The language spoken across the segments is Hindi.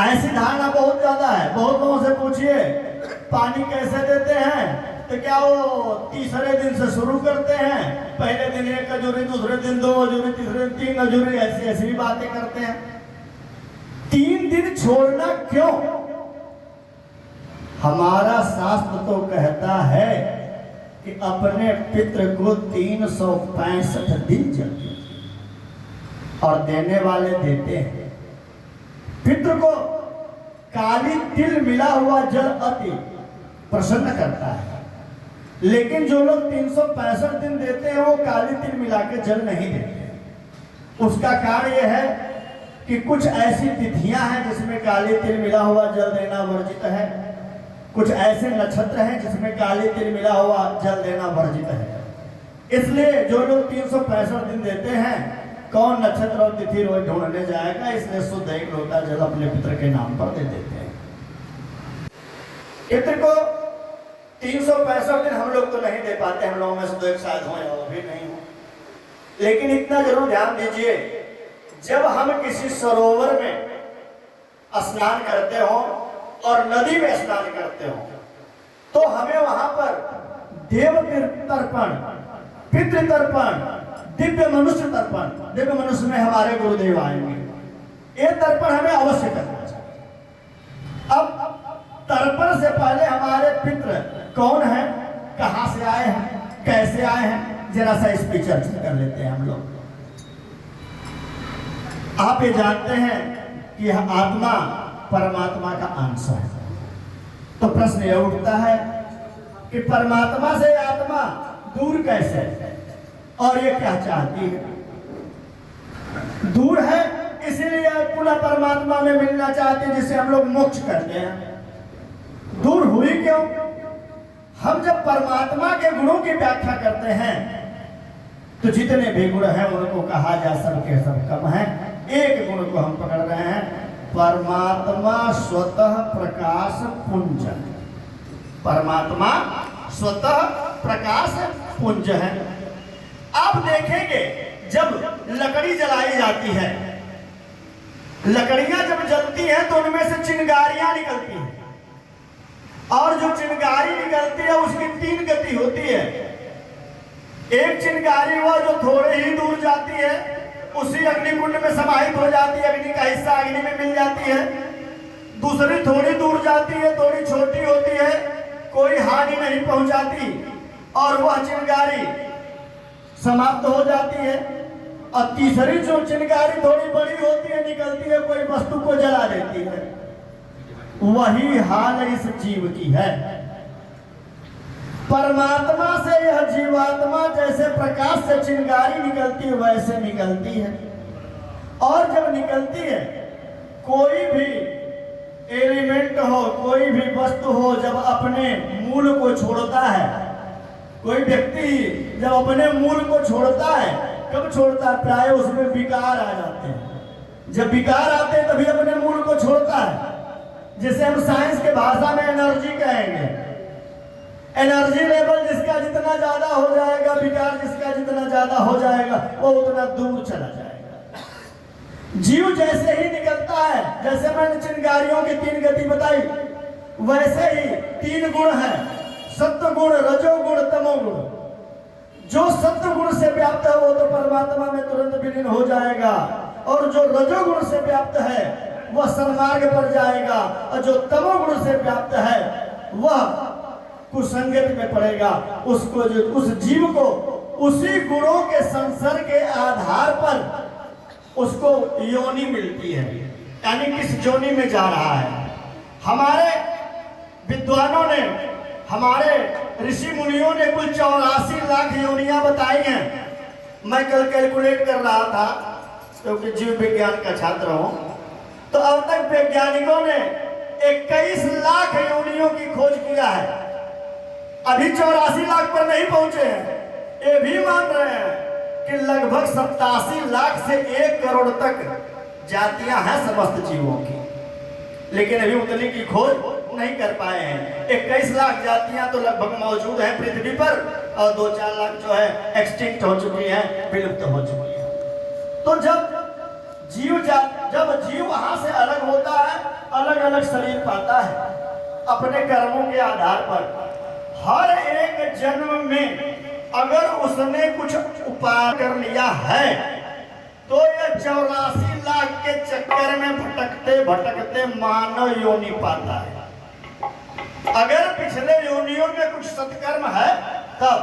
ऐसी धारणा बहुत ज्यादा है। बहुत लोगों से पूछिए पानी कैसे देते हैं, तो क्या वो तीसरे दिन से शुरू करते हैं, पहले दिन 1 अजूरी, दूसरे दिन 2 अजूरी, तीसरे दिन 3 अजूरी, ऐसी ऐसी भी बातें करते हैं। 3 दिन छोड़ना क्यों? हमारा शास्त्र तो कहता है कि अपने पितृ को 365 दिन जल दीजिए, और देने वाले देते हैं। पितृ को काली तिल मिला हुआ जल अति प्रसन्न करता है, लेकिन जो लोग 365 दिन देते हैं वो काली तिल मिला के जल नहीं देते। उसका कारण यह है कि कुछ ऐसी तिथियां हैं जिसमें काली तिल मिला हुआ जल देना वर्जित है, कुछ ऐसे नक्षत्र हैं जिसमें काली तिल मिला हुआ जल देना वर्जित है। इसलिए जो लोग 365 दिन देते हैं, कौन नक्षत्र और तिथि रोज ढूंढने जाएगा, इसलिए शुद्ध 1 लोटा जल अपने पितृ के नाम पर दे देते हैं। पितृ को 365 दिन हम लोग तो नहीं दे पाते, हम लोगों में से 2 एक शायद हो या वो भी नहीं हो, लेकिन इतना जरूर ध्यान दीजिए, जब हम किसी सरोवर में स्नान करते हो और नदी में स्नान करते हो, तो हमें वहां पर देव तर्पण, पितृ तर्पण, दिव्य मनुष्य तर्पण, दिव्य मनुष्य में हमारे गुरुदेव आएंगे, ये तर्पण हमें अवश्य करना चाहिए। अब तर्पण से पहले हमारे पितृ कौन है, कहां से आए हैं, कैसे आए हैं, जरा सा इस पर चर्चा कर लेते हैं हम लोग। आप ये जानते हैं कि यह आत्मा परमात्मा का अंश है, तो प्रश्न यह उठता है कि परमात्मा से आत्मा दूर कैसे है, और ये क्या चाहती है? दूर है इसीलिए पुनः परमात्मा में मिलना चाहते हैं, जिससे हम लोग मोक्ष करते हैं। दूर हुई क्यों? हम जब परमात्मा के गुणों की व्याख्या करते हैं तो जितने भी गुण हैं उनको कहा जा सबके सब कम है। एक गुण को हम पकड़ रहे हैं, परमात्मा स्वतः प्रकाश पुंज। परमात्मा स्वतः प्रकाश पुंज है। आप देखेंगे जब लकड़ी जलाई जाती है, लकड़ियां जब जलती हैं तो उनमें से चिंगारियां निकलती हैं, और जो चिंगारी निकलती है उसकी 3 गति होती है। एक चिंगारी वो जो थोड़े ही दूर जाती है, उसी अग्निकुंड में समाहित हो जाती है, अग्नि का हिस्सा अग्नि में मिल जाती है। दूसरी थोड़ी दूर जाती है, थोड़ी छोटी होती है, कोई हानि नहीं पहुंचाती, और वह चिंगारी समाप्त हो जाती है। और तीसरी जो चिंगारी थोड़ी बड़ी होती है, निकलती है, कोई वस्तु को जला देती है। वही हाल इस जीव की है। परमात्मा से यह जीवात्मा जैसे प्रकाश से चिंगारी निकलती है वैसे निकलती है, और जब निकलती है कोई भी एलिमेंट हो, कोई भी वस्तु हो, जब अपने मूल को छोड़ता है, कोई व्यक्ति जब अपने मूल को छोड़ता है, कब छोड़ता है? प्राय उसमें विकार आ जाते हैं। जब विकार आते हैं तभी अपने मूल को छोड़ता है, जिसे हम साइंस के भाषा में एनर्जी कहेंगे। एनर्जी लेवल जिसका जितना ज्यादा हो जाएगा, विकार जिसका जितना ज्यादा हो जाएगा, वो उतना दूर चला जाएगा। जीव जैसे ही निकलता है, जैसे मैंने चिंगारियों की 3 गति बताई, वैसे ही 3 गुण है, सत्व गुण, रजोगुण, तमोगुण। जो सत्व गुण से व्याप्त है वो तो परमात्मा में तुरंत विलीन हो जाएगा, और जो रजोगुण से व्याप्त है वह सन्मार्ग पर जाएगा, और जो तमोगुण से व्याप्त है वह कुसंगति में पड़ेगा। उसको जो उस जीव को उसी गुणों के संसर्ग के आधार पर उसको योनि मिलती है, यानी किस योनि में जा रहा है। हमारे विद्वानों ने, हमारे ऋषि मुनियों ने कुल 84 लाख योनियां बताई हैं। मैं कल कैलकुलेट कर रहा था, क्योंकि जीव विज्ञान का छात्र हूं, तो अब तक वैज्ञानिकों ने 21 लाख योनियों की खोज किया है। अभी 84 लाख पर नहीं पहुंचे हैं। ये भी मान रहे हैं कि लगभग 87 लाख से 1 करोड़ तक जातियां हैं समस्त जीवों की, लेकिन अभी उतनी की खोज नहीं कर पाए हैं। 21 लाख जातियां तो लगभग मौजूद हैं पृथ्वी पर, और 2-4 लाख जो है एक्सटिंक्ट हो चुकी हैं, विलुप्त हो चुकी है। तो जब जीव वहां से अलग होता है अलग अलग शरीर पाता है अपने कर्मों के आधार पर। हर एक जन्म में अगर उसने कुछ उपाय कर लिया है तो यह 84 लाख के चक्कर में भटकते भटकते मानव योनि पाता है। अगर पिछले योनियों में कुछ सत्कर्म है तब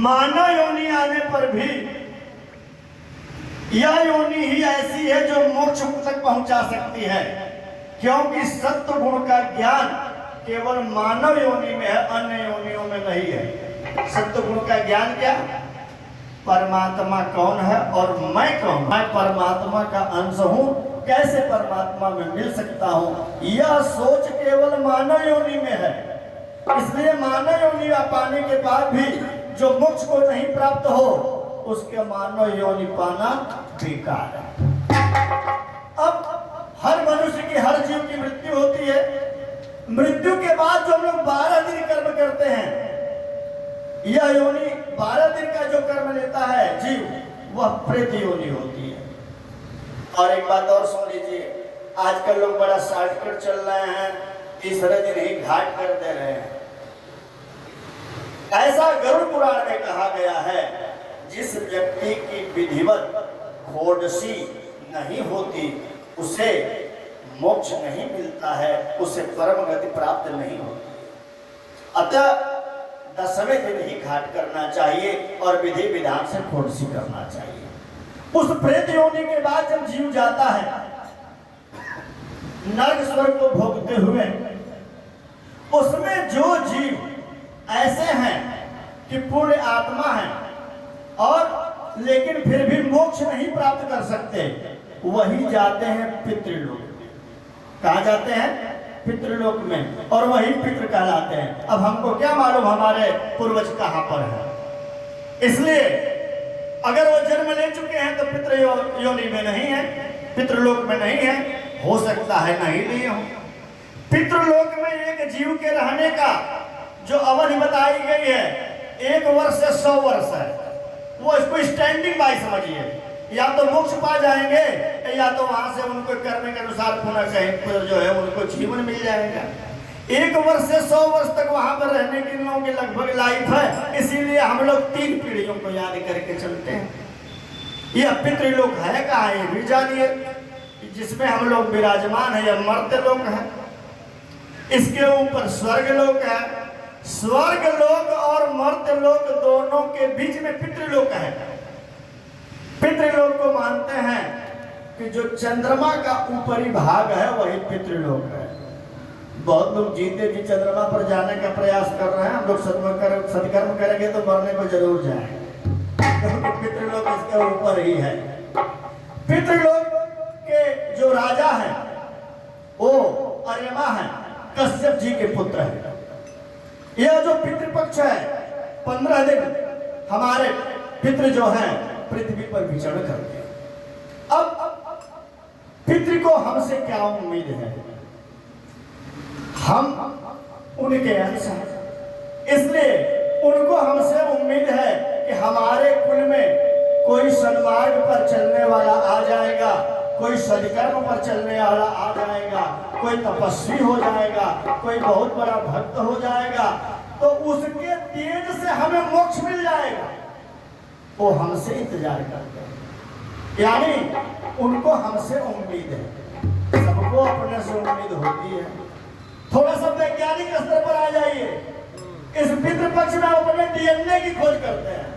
मानव योनि आने पर भी यह योनि ही ऐसी है जो मोक्ष तक पहुंचा सकती है, क्योंकि सत्व गुण का ज्ञान केवल मानव योनि में है, अन्य योनियों में नहीं है। सत्व गुण का ज्ञान क्या? परमात्मा कौन है और मैं कौन? मैं परमात्मा का अंश हूं, कैसे परमात्मा में मिल सकता हूं, यह सोच केवल मानव योनि में है। इसलिए मानव योनि पाने के बाद भी जो मोक्ष को नहीं प्राप्त हो उसके मानव योनि पाना बेकार है। अब हर मनुष्य की, हर जीव की मृत्यु होती है। मृत्यु के बाद जो हम लोग 12 दिन कर्म करते हैं, यह योनि 12 दिन का जो कर्म लेता है जीव, वह प्रेत योनि होती है। और एक बात और सुन लीजिए, आजकल लोग बड़ा शॉर्टकट चल रहे हैं, तीसरे दिन ही घाट कर दे रहे हैं। ऐसा गरुड़ पुराण में कहा गया है, जिस व्यक्ति की विधिवत घोड़सी नहीं होती उसे मोक्ष नहीं मिलता है, उसे परम गति प्राप्त नहीं होती। अतः 10वें दिन ही घाट करना चाहिए और विधि विधान से घोड़सी करना चाहिए। उस प्रेत योनि के बाद जब जीव जाता है नरक स्वर्ग को भोगते हुए, उसमें जो जीव ऐसे हैं कि पूर्ण आत्मा है और लेकिन फिर भी मोक्ष नहीं प्राप्त कर सकते, वही जाते हैं पितृलोक में। कहाँ जाते हैं? पितृलोक में, और वही पितृ कहलाते हैं। अब हमको क्या मालूम हमारे पूर्वज कहाँ पर है? इसलिए अगर वो जन्म ले चुके हैं तो पितृ योनि में नहीं है, पितृलोक में नहीं है, हो सकता है नहीं लिए हो। पितृलोक में एक जीव के रहने का जो अवधि बताई गई है 1 वर्ष से 100 वर्ष है। वो इसको स्टैंडिंग बाय समझिए, या तो मोक्ष पा जाएंगे या तो वहां से उनको कर्म के अनुसार पुनः कहीं पर जो है उनको जीवन मिल जाएगा। 1 वर्ष से 100 वर्ष तक वहां पर रहने की लोगों की लगभग लाइफ है। इसीलिए हम लोग 3 पीढ़ियों को याद करके चलते हैं। यह पितृलोक है कहाँ? ये भी जानिए, जिसमें हम लोग विराजमान है, यह मर्त्य लोक है। इसके ऊपर स्वर्ग लोक है। स्वर्ग लोक और मर्त्य लोक दोनों के बीच में पितृलोक है। पितृलोक को मानते हैं कि जो चंद्रमा का ऊपरी भाग है वही पितृलोक है। बहुत लोग जीते जी चंद्रमा पर जाने का प्रयास कर रहे हैं। हम लोग सत्कर्म करेंगे तो मरने को जरूर जाएंगे, क्योंकि पितृलोक इसके ऊपर ही है। पितृलोक के जो राजा हैं वो अर्यमा है, कश्यप जी के पुत्र हैं। यह जो पितृपक्ष है 15 दिन हमारे पितृ जो हैं पृथ्वी पर विचरण करते हैं। अब पितृ को हमसे क्या उम्मीद है? हम उनके अंश हैं, इसलिए उनको हमसे उम्मीद है कि हमारे कुल में कोई सन्मार्ग पर चलने वाला आ जाएगा, कोई सदकर्म पर चलने वाला आ जाएगा, कोई तपस्वी हो जाएगा, कोई बहुत बड़ा भक्त हो जाएगा, तो उसके तेज से हमें मोक्ष मिल जाएगा। वो हमसे इंतजार करते हैं, यानी उनको हमसे उम्मीद है। सबको अपने से उम्मीद होती है। थोड़ा सा वैज्ञानिक स्तर पर आ जाइए। इस पितृपक्ष में अपने डीएनए की खोज करते हैं।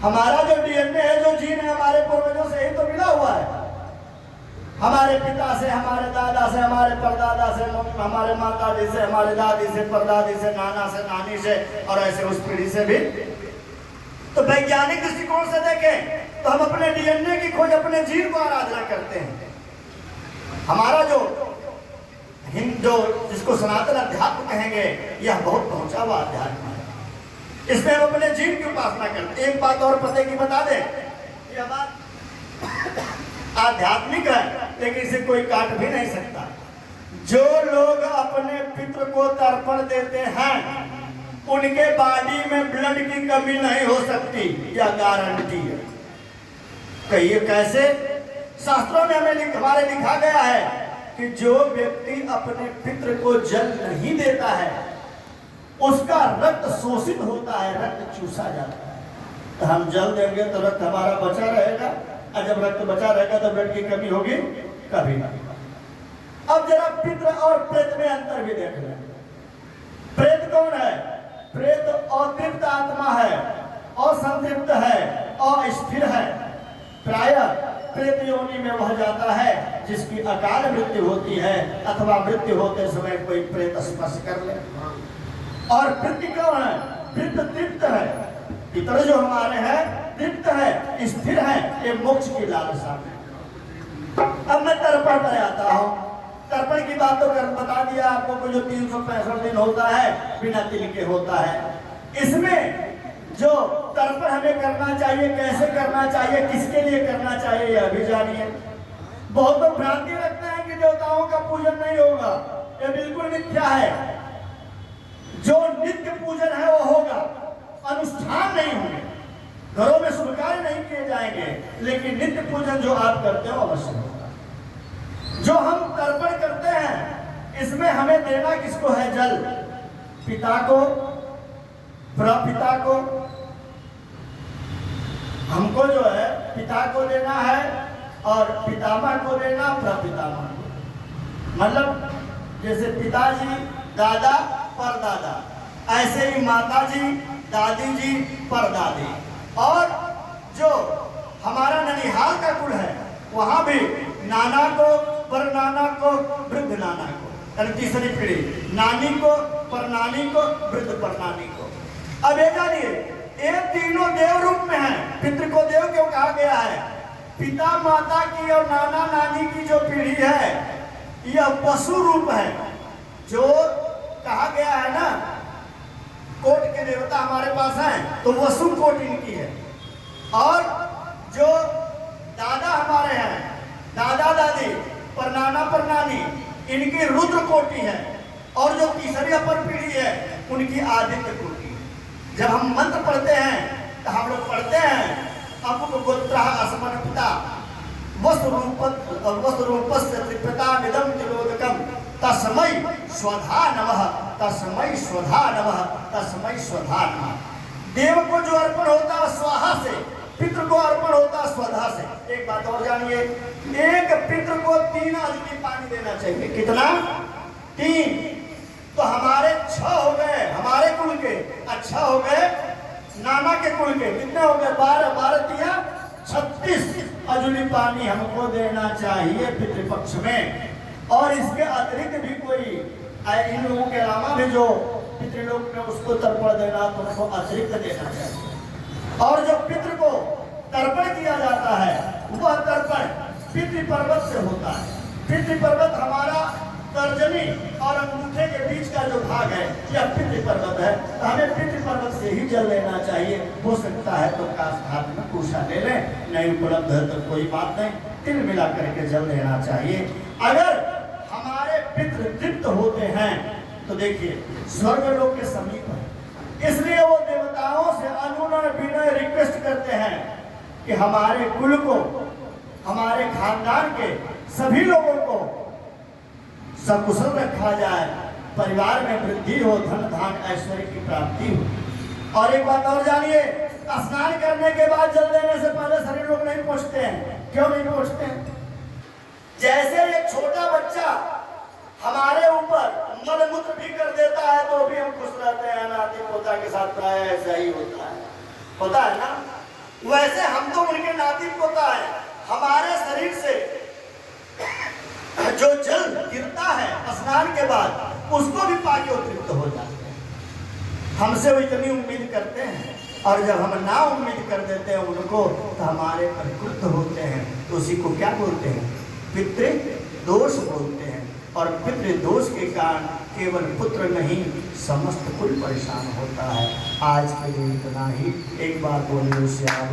हमारा जो डीएनए है, जो जीन है, हमारे पूर्वजों से ही तो मिला हुआ है। हमारे पिता से, हमारे दादा से, हमारे परदादा से, हमारे माता जी से, हमारे दादी से, परदादी से, नाना से, नानी से, और ऐसे उस पीढ़ी से भी। तो वैज्ञानिक दृष्टिकोण से देखें तो हम अपने डीएनए की खोज अपने जीन को आराधना करते हैं। हमारा जो हिंदू, जिसको सनातन अध्यात्म कहेंगे, यह बहुत पहुंचा हुआ अध्यात्म है। इसमें हम अपने जीन की उपासना करते हैं। एक बात और पते की बता दें, यह बात आध्यात्मिक है लेकिन इसे कोई काट भी नहीं सकता। जो लोग अपने पितृ को तर्पण देते हैं उनके बॉडी में ब्लड की कमी नहीं हो सकती, यह गारंटी है। कहिए कैसे? शास्त्रों में हमें हमारे लिखा गया है कि जो व्यक्ति अपने पितृ को जल नहीं देता है उसका रक्त शोषित होता है, रक्त चूसा जाता है। तो हम जल देंगे तो रक्त हमारा बचा रहेगा, और जब रक्त बचा रहेगा तो ब्लड की कमी होगी कभी नहीं। अब जरा पितृ और प्रेत में अंतर भी देख लें। प्रेत कौन है? प्रेत अतृप्त आत्मा है, असंतृप्त है, अस्थिर है। प्रायः प्रेत योनि में वह जाता है जिसकी अकाल मृत्यु होती है अथवा मृत्यु होते समय कोई प्रेत स्पर्श कर ले। और पितृ कौन है? पितृ तृप्त है। पितर जो हमारे हैं तृप्त है, स्थिर है, ये मोक्ष की लालसा में। अब मैं तर्पण पर आता हूँ। तर्पण की बात तो बता दिया आपको को जो 365 दिन होता है बिना तिल के होता है। इसमें जो तर्पण हमें करना चाहिए, कैसे करना चाहिए, किसके लिए करना चाहिए, यह भी जानिए। बहुत लोग भ्रांति रखते हैं कि देवताओं का पूजन नहीं होगा, यह बिल्कुल मिथ्या है। जो नित्य पूजन है वो होगा, अनुष्ठान नहीं होंगे, घरों में शुभ कार्य नहीं किए जाएंगे, लेकिन नित्य पूजन जो आप करते हो अवश्य होगा। जो हम तर्पण करते हैं इसमें हमें देना किसको है? जल। पिता को, प्रपिता को, हमको जो है पिता को देना है और पितामह को देना, प्रपितामह को। मतलब जैसे पिताजी, दादा, परदादा, ऐसे ही माताजी, दादी जी, परदादी। और जो हमारा ननिहाल का कुल है वहां भी नाना को, परनाना को, वृद्ध नाना को, यानी तीसरी पीढ़ी, नानी को, परनानी को, वृद्ध परनानी को। अब ये जानिए ये तीनों देव रूप में है। पितृ को देव क्यों कहा गया है? पिता माता की और नाना नानी की जो पीढ़ी है यह पशु रूप है। जो कहा गया है ना, कोट के देवता हमारे पास हैं तो वसु कोट इनकी है। और जो दादा हमारे हैं, दादा दादी, परनाना परनानी, इनकी रुद्र कोटि है। और जो तीसरी अपर पीढ़ी है उनकी आदित्य कोटि। जब हम मंत्र पढ़ते हैं तो हम लोग पढ़ते हैं अपुप गोत्र असमन पिता वस्त्ररूपस्य त्रिप्रता निदम तिलोदकम तस्मै स्वधा नमः, तस्मै स्वधा नमः, तस्मै स्वधा नमः। देव को जो अर्पण होता है स्वाहा से, पितृ को अर्पण होता है स्वधा से। एक बात और जानिए, एक पितृ को 3 अजली पानी देना चाहिए। कितना? 3। तो हमारे 6 हो गए हमारे कुल के, अच्छा हो गए नाना के कुल के, कितने हो गए? 12, 12 तिया 36 अजली पानी हमको देना चाहिए पितृपक्ष में। और इसके अतिरिक्त भी कोई इन लोगों के अलावा भी जो पितृलोक में उसको तर्पण देना तो उनको अतिरिक्त देना चाहिए। और जो पितृ को तर्पण किया जाता है वह तर्पण पितृ पर्वत से होता है। पितृ पर्वत हमारा तर्जनी और अंगूठे के बीच का जो भाग है यह पितृ पर्वत है। तो हमें पितृ पर्वत से ही जल लेना चाहिए। हो सकता है तो काश हाथ में कुशा ले लें, नहीं उपलब्ध है तो कोई बात नहीं, तिल मिला करके जल लेना चाहिए। अगर हमारे पितृ तृप्त होते हैं तो देखिए स्वर्ग लोक के समीप है, इसलिए वो देवताओं से अनुनय विनय रिक्वेस्ट करते हैं कि हमारे कुल को, हमारे खानदान के सभी लोगों को सकुशल रखा जाए, परिवार में वृद्धि हो, धन धान ऐश्वर्य की प्राप्ति हो। और एक बात और जानिए, स्नान करने के बाद जल देने से पहले सभी लोग नहीं पहुंचते हैं। क्यों नहीं पहुंचते हैं? जैसे एक छोटा बच्चा हमारे ऊपर मल मूत्र भी कर देता है तो भी हम खुश रहते हैं, नाती पोता के साथ प्राय ऐसा ही होता है ना। वैसे हम तो उनके नाती पोता है, हमारे शरीर से जो जल गिरता है स्नान के बाद उसको भी पाके तृप्त हो जाते हैं। हमसे वो इतनी उम्मीद करते हैं, और जब हम ना उम्मीद कर देते हैं उनको तो हमारे पर क्रुद्ध होते हैं। तो उसी को क्या बोलते हैं? पितृ दोष बोलते हैं। और पितृ दोष के कारण केवल पुत्र नहीं समस्त कुल परेशान होता है। आज के लिए इतना ही। एक बार बोलिए श्याम।